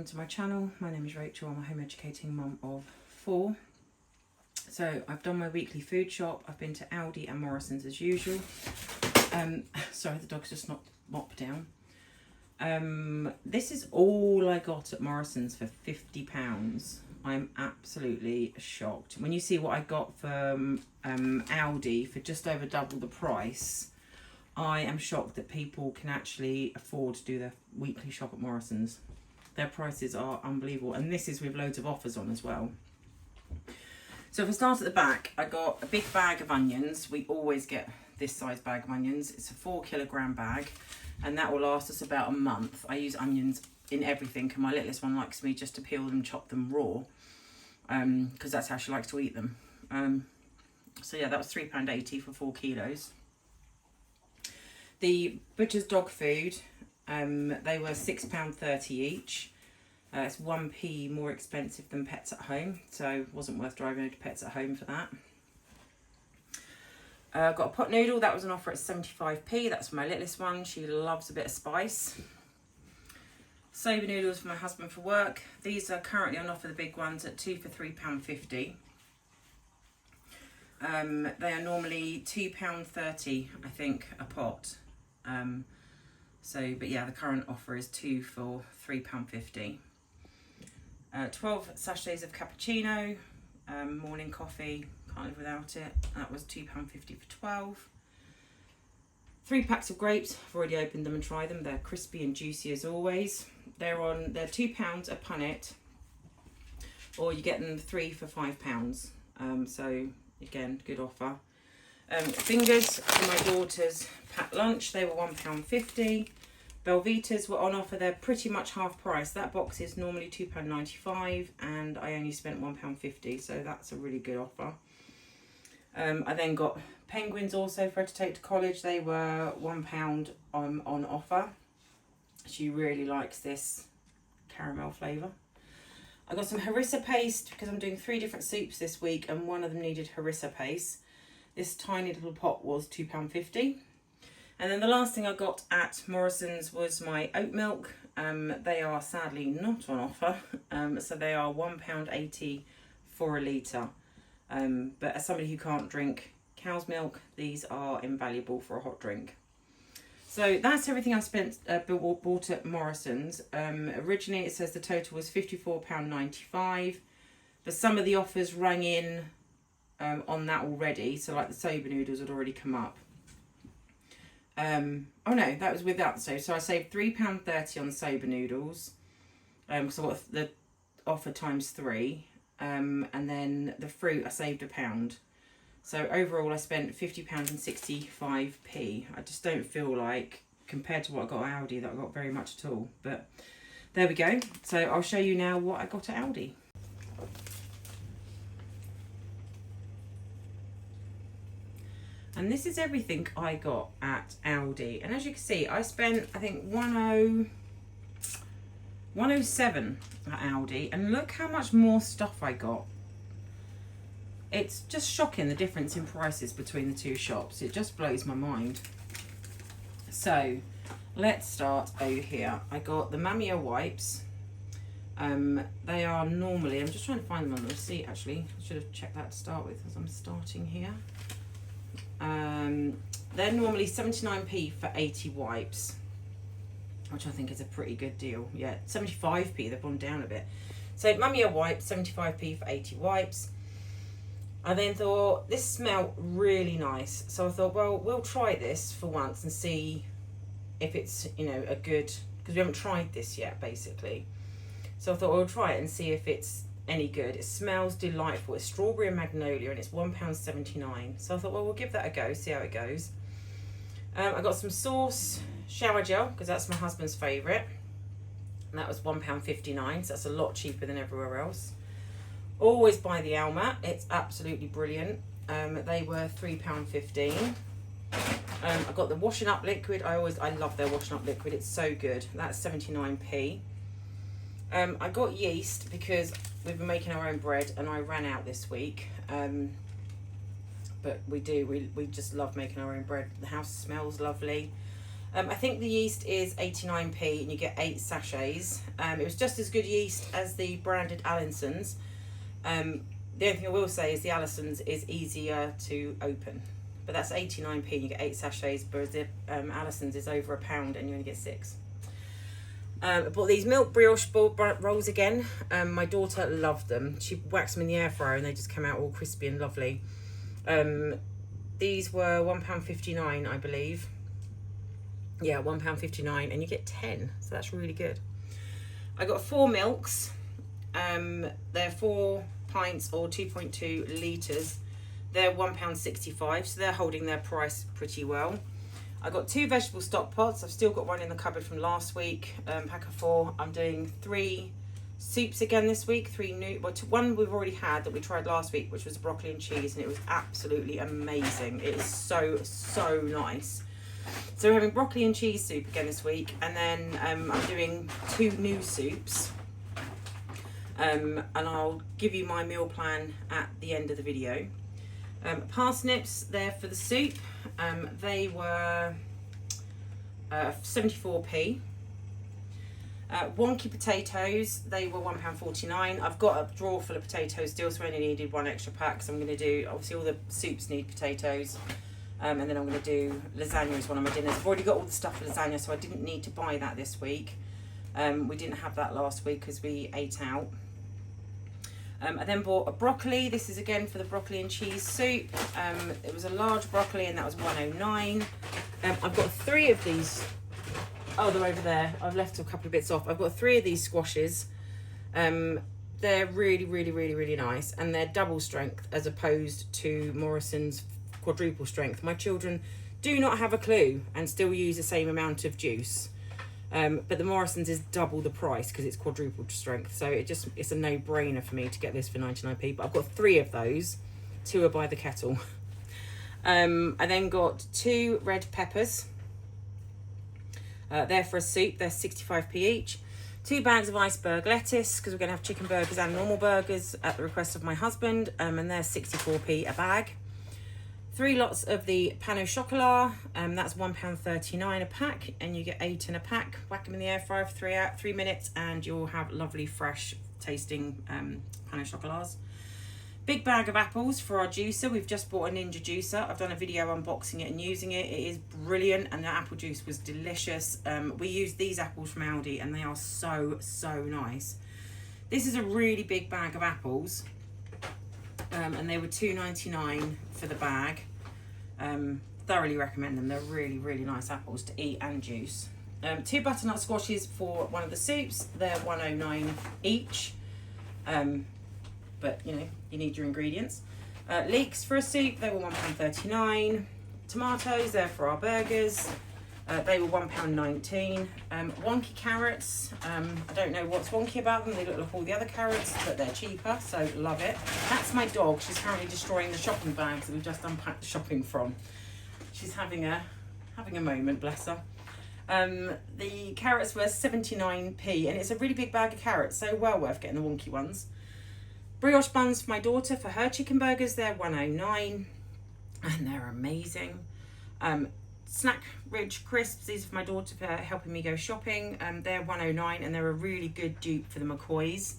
to my channel. My name is Rachel. I'm a home educating mum of 4. So I've done my weekly food shop. I've been to Aldi and Morrisons as usual. Sorry, the dog's just knocked mop down. This is all I got at Morrisons for £50. I'm absolutely shocked. When you see what I got from Aldi for just over double the price, I am shocked that people can actually afford to do their weekly shop at Morrisons. Their prices are unbelievable, and this is with loads of offers on as well. So if I start at the back, I got a big bag of onions. We always get this size bag of onions. It's a 4 kilogram bag, and that will last us about a month. I use onions in everything, and my littlest one likes me just to peel them, chop them raw, because that's how she likes to eat them. So yeah, that was £3.80 for 4 kilos. The butcher's dog food, they were £6.30 each. It's 1p more expensive than Pets at Home, so it wasn't worth driving over to Pets at Home for that. Got a pot noodle, that was an offer at 75p. That's for my littlest one. She loves a bit of spice. Soba noodles for my husband for work. These are currently on offer, the big ones, at 2 for £3.50. They are normally £2.30, I think, a pot. But yeah, the current offer is 2 for £3.50. 12 sachets of cappuccino, morning coffee, can't live without it. That was £2.50 for 12. 3 packs of grapes, I've already opened them and tried them. They're crispy and juicy as always. They're £2 a punnet, or you get them 3 for £5. So again, good offer. Fingers for my daughter's packed lunch, they were £1.50. Belvitas were on offer, they're pretty much half price. That box is normally £2.95 and I only spent £1.50, so that's a really good offer. I then got penguins also for her to take to college. They were £1 on offer. She really likes this caramel flavour. I got some harissa paste because I'm doing 3 different soups this week and one of them needed harissa paste. This tiny little pot was £2.50. And then the last thing I got at Morrisons was my oat milk. They are sadly not on offer, so they are £1.80 for a litre. But as somebody who can't drink cow's milk, these are invaluable for a hot drink. So that's everything I bought at Morrisons. Originally it says the total was £54.95, but some of the offers rang in on that already. So like the soba noodles had already come up. Oh no, that was without the soba. So I saved £3.30 on the soba noodles, because I got the offer times 3, and then the fruit I saved £1. So overall I spent £50.65p. I just don't feel like, compared to what I got at Aldi, that I got very much at all. But there we go. So I'll show you now what I got at Aldi. And this is everything I got at Aldi. And as you can see, I spent, I think, 107 at Aldi. And look how much more stuff I got. It's just shocking, the difference in prices between the two shops. It just blows my mind. So, let's start over here. I got the Mamia wipes. They are normally, I'm just trying to find them on the receipt actually. I should have checked that to start with as I'm starting here. They're normally 79p for 80 wipes, which I think is a pretty good deal. Yeah, 75p, they've gone down a bit. So Mamia wipes, 75p for 80 wipes. I then thought this smelled really nice, so I thought, well, we'll try this for once and see if it's, you know, a good, because we haven't tried this yet basically. So I thought we'll try it and see if it's any good. It smells delightful. It's strawberry and magnolia and it's £1.79. So I thought, well, we'll give that a go, see how it goes. I got some sauce shower gel because that's my husband's favourite. And that was £1.59, so that's a lot cheaper than everywhere else. Always buy the Alma. It's absolutely brilliant. They were £3.15. I got the washing up liquid. I love their washing up liquid. It's so good. That's 79p. I got yeast because we've been making our own bread and I ran out this week. But we just love making our own bread. The house smells lovely. I think the yeast is 89p and you get 8 sachets. It was just as good yeast as the branded Allison's. The only thing I will say is the Allison's is easier to open. But that's 89p and you get 8 sachets, whereas the Allison's is over £1 and you only get 6. I bought these milk brioche rolls again. My daughter loved them. She whacked them in the air fryer and they just came out all crispy and lovely. These were £1.59, I believe. Yeah, £1.59 and you get 10, so that's really good. I got 4 milks. They're 4 pints or 2.2 litres. They're £1.65, so they're holding their price pretty well. I got 2 vegetable stock pots. I've still got one in the cupboard from last week, pack of 4. I'm doing 3 soups again this week, 3 new, well, one we've already had that we tried last week, which was broccoli and cheese, and it was absolutely amazing. It is so nice. So we're having broccoli and cheese soup again this week, and then I'm doing 2 new soups. And I'll give you my meal plan at the end of the video. Parsnips, they're for the soup. They were 74p. Wonky potatoes, they were £1.49. I've got a drawer full of potatoes still, so I only needed 1 extra pack. So I'm going to do, obviously all the soups need potatoes. And then I'm going to do lasagna as one of my dinners. I've already got all the stuff for lasagna, so I didn't need to buy that this week. We didn't have that last week because we ate out. I then bought a broccoli. This is again for the broccoli and cheese soup. It was a large broccoli and that was £1.09. I've got 3 of these. Oh, they're over there. I've left a couple of bits off. I've got 3 of these squashes. They're really nice, and they're double strength as opposed to Morrisons quadruple strength. My children do not have a clue and still use the same amount of juice. But the Morrisons is double the price because it's quadruple strength, so it's a no-brainer for me to get this for 99p. But I've got 3 of those. 2 are by the kettle. I then got 2 red peppers. They're for a soup. They're 65p each. 2 bags of iceberg lettuce because we're going to have chicken burgers and normal burgers at the request of my husband, and they're 64p a bag. 3 lots of the pain au chocolat, that's £1.39 a pack, and you get 8 in a pack. Whack them in the air fryer for 3 minutes and you'll have lovely fresh tasting pain au chocolats. Big bag of apples for our juicer. We've just bought a Ninja juicer. I've done a video unboxing it and using it. It is brilliant, and the apple juice was delicious. We used these apples from Aldi and they are so nice. This is a really big bag of apples. And they were £2.99 for the bag. Thoroughly recommend them. They're really nice apples to eat and juice. 2 butternut squashes for one of the soups. They're £1.09 each. But you know, you need your ingredients. Leeks for a soup, they were £1.39. Tomatoes, they're for our burgers. They were £1.19. Wonky carrots, I don't know what's wonky about them. They look like all the other carrots, but they're cheaper, so love it. That's my dog. She's currently destroying the shopping bags that we've just unpacked the shopping from. She's having a moment, bless her. The carrots were 79p, and it's a really big bag of carrots, so well worth getting the wonky ones. Brioche buns for my daughter for her chicken burgers. They're £1.09, and they're amazing. Snack Ridge crisps, these are for my daughter for helping me go shopping. They're £1.09 and they're a really good dupe for the McCoys.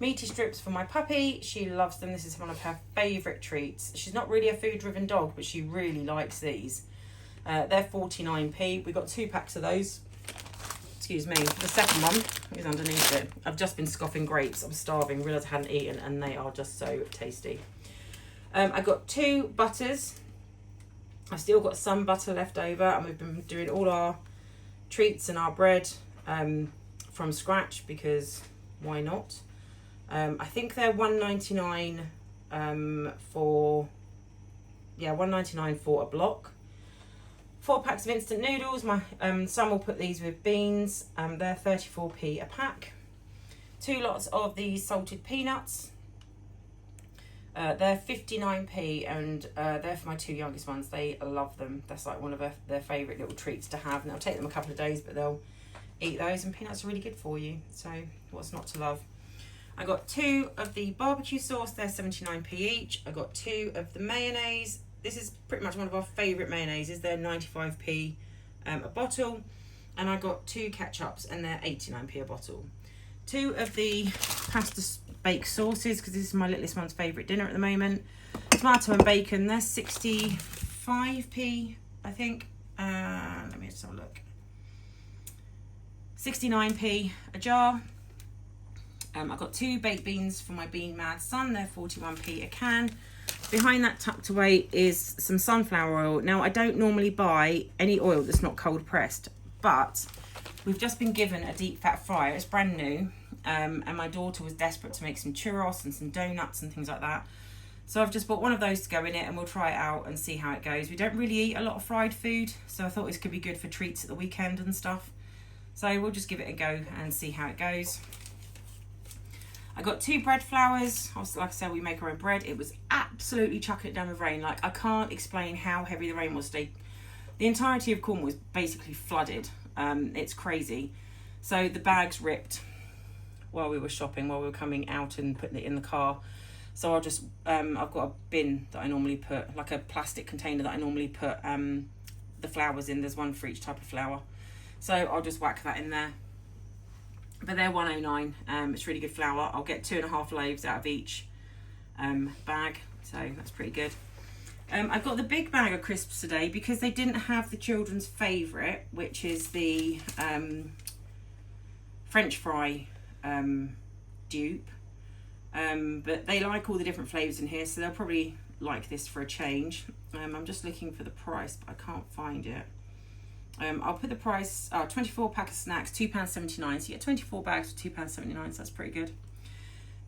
Meaty strips for my puppy. She loves them. This is one of her favourite treats. She's not really a food driven dog, but she really likes these. They're 49p. We got 2 packs of those. Excuse me. The second one is underneath it. I've just been scoffing grapes. I'm starving. Realised I hadn't eaten and they are just so tasty. I got 2 butters. I've still got some butter left over, and we've been doing all our treats and our bread from scratch because why not? I think they're £1.99 £1.99 for a block. 4 packs of instant noodles. My son will put these with beans. They're 34p a pack. 2 lots of these salted peanuts. They're 59p, and they're for my 2 youngest ones. They love them. That's like one of their favourite little treats to have, and it'll take them a couple of days, but they'll eat those, and peanuts are really good for you, so what's not to love. I got 2 of the barbecue sauce. They're 79p each. I got 2 of the mayonnaise. This is pretty much one of our favourite mayonnaises. They're 95p a bottle, and I got 2 ketchups, and they're 89p a bottle. 2 of the pasta bake sauces, because this is my littlest one's favourite dinner at the moment. Tomato and bacon, they're 65p, I think. Let me just have a look. 69p a jar. I've got 2 baked beans for my bean mad son, they're 41p a can. Behind that, tucked away, is some sunflower oil. Now, I don't normally buy any oil that's not cold pressed, but we've just been given a deep fat fryer. It's brand new, and my daughter was desperate to make some churros and some donuts and things like that. So I've just bought one of those to go in it, and we'll try it out and see how it goes. We don't really eat a lot of fried food, so I thought this could be good for treats at the weekend and stuff. So we'll just give it a go and see how it goes. I got 2 bread flours. Like I said, we make our own bread. It was absolutely chucking it down with rain. Like, I can't explain how heavy the rain was today. The entirety of Cornwall was basically flooded. It's crazy. So the bags ripped while we were shopping, while we were coming out and putting it in the car. So I'll just, I've got a bin that I normally put, like a plastic container that I normally put the flours in. There's one for each type of flour. So I'll just whack that in there. But they're 109. It's really good flour. I'll get 2.5 loaves out of each bag, so that's pretty good. I've got the big bag of crisps today because they didn't have the children's favourite, which is the French fry dupe. But they like all the different flavours in here, so they'll probably like this for a change. I'm just looking for the price, but I can't find it. I'll put the price, 24 pack of snacks, £2.79. So you get 24 bags for £2.79, so that's pretty good.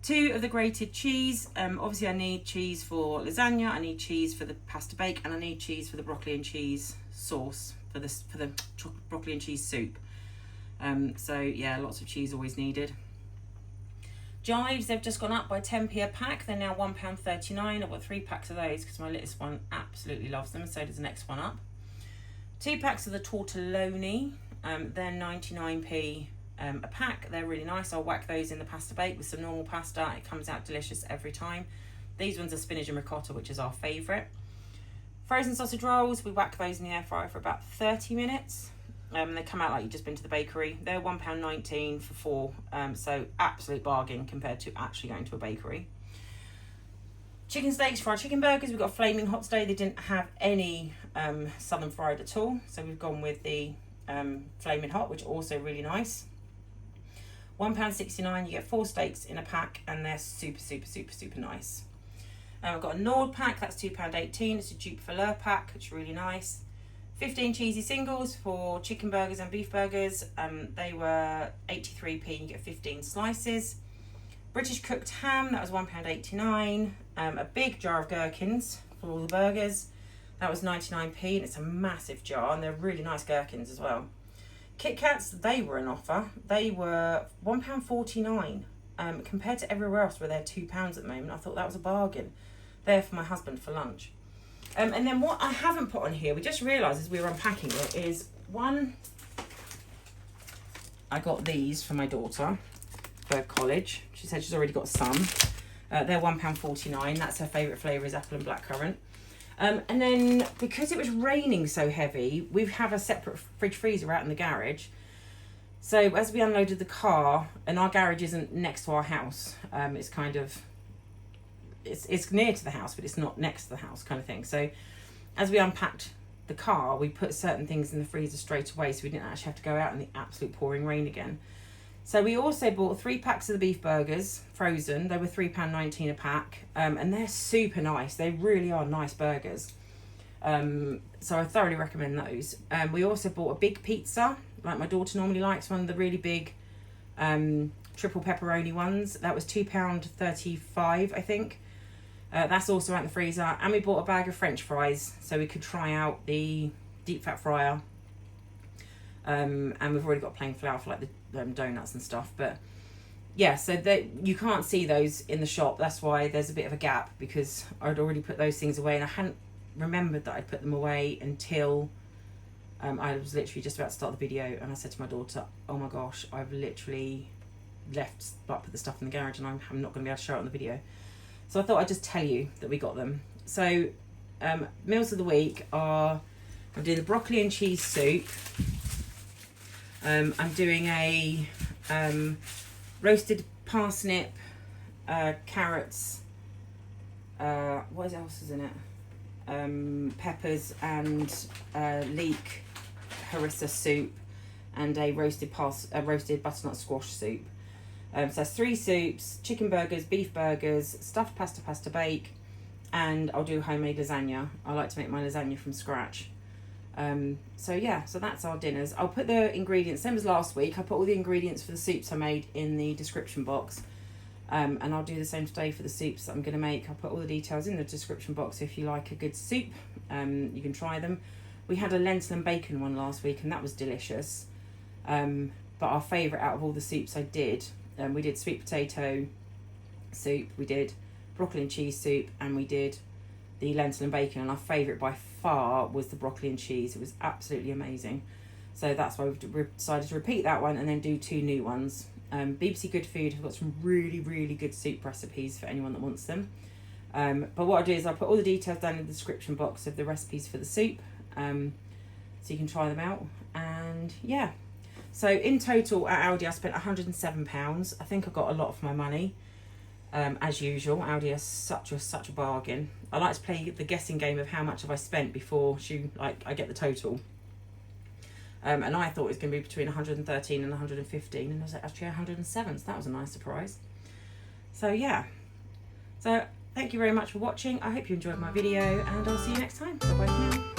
2 of the grated cheese. Obviously I need cheese for lasagna, I need cheese for the pasta bake, and I need cheese for the broccoli and cheese sauce, for the broccoli and cheese soup. So yeah, lots of cheese always needed. Chives, they've just gone up by 10p a pack. They're now £1.39. I've got 3 packs of those because my littlest one absolutely loves them, and so does the next one up. 2 packs of the tortelloni, they're 99p a pack. They're really nice. I'll whack those in the pasta bake with some normal pasta. It comes out delicious every time. These ones are spinach and ricotta, which is our favourite. Frozen sausage rolls, we whack those in the air fryer for about 30 minutes. They come out like you've just been to the bakery. They're £1.19 for 4, so absolute bargain compared to actually going to a bakery. Chicken steaks, fried chicken burgers. We've got a flaming hot today. They didn't have any southern fried at all, so we've gone with the flaming hot, which are also really nice. £1.69. You get 4 steaks in a pack, and they're super, super, super, super nice. I've got a Nord pack. That's £2.18. It's a dupe filet pack, which is really nice. 15 cheesy singles for chicken burgers and beef burgers. They were 83p. You get 15 slices. British cooked ham, that was £1.89. A big jar of gherkins for all the burgers. That was 99p, and it's a massive jar, and they're really nice gherkins as well. Kit Kats, they were an offer. They were £1.49. Compared to everywhere else where they're £2 at the moment, I thought that was a bargain. They're for my husband for lunch. And then what I haven't put on here, we just realised as we were unpacking it, is one, I got these for my daughter for college. She said she's already got some. They're £1.49. That's her favourite flavour, is apple and blackcurrant. And then because it was raining so heavy, we have a separate fridge freezer out in the garage. So as we unloaded the car, and our garage isn't next to our house, it's kind of, it's near to the house, but it's not next to the house kind of thing. So as we unpacked the car, we put certain things in the freezer straight away, so we didn't actually have to go out in the absolute pouring rain again. So we also bought 3 packs of the beef burgers, frozen. They were £3.19 a pack, and they're super nice. They really are nice burgers. So I thoroughly recommend those. We also bought a big pizza, like my daughter normally likes, one of the really big triple pepperoni ones. That was £2.35, I think. That's also out in the freezer. And we bought a bag of French fries so we could try out the deep fat fryer. And we've already got plain flour for like the donuts and stuff. But yeah, so you can't see those in the shop. That's why there's a bit of a gap, because I'd already put those things away and I hadn't remembered that I'd put them away until I was literally just about to start the video, and I said to my daughter, oh my gosh, I've literally put the stuff in the garage and I'm not going to be able to show it on the video. So I thought I'd just tell you that we got them. So meals of the week are a I'm doing the broccoli and cheese soup. I'm doing a roasted parsnip, carrots, what else is in it? Peppers and leek harissa soup, and a roasted butternut squash soup. So that's 3 soups, chicken burgers, beef burgers, stuffed pasta bake, and I'll do homemade lasagna. I like to make my lasagna from scratch. So yeah, so that's our dinners. I'll put the ingredients, same as last week, I put all the ingredients for the soups I made in the description box. And I'll do the same today for the soups that I'm going to make. I'll put all the details in the description box. If you like a good soup, you can try them. We had a lentil and bacon one last week, and that was delicious. But our favourite out of all the soups I did, we did sweet potato soup, we did broccoli and cheese soup, and we did the lentil and bacon. And our favourite by far was the broccoli and cheese. It was absolutely amazing. So that's why we've decided to repeat that one and then do 2 new ones. BBC Good Food have got some really, really good soup recipes for anyone that wants them. But what I'll do is I'll put all the details down in the description box of the recipes for the soup, so you can try them out. And yeah, so in total at Aldi I spent £107. I think I got a lot for my money. As usual, Aldi is such a bargain. I like to play the guessing game of how much have I spent before I get the total. And I thought it was going to be between 113 and 115, and it was actually 107, so that was a nice surprise. So yeah, so thank you very much for watching. I hope you enjoyed my video, and I'll see you next time. Bye bye for now.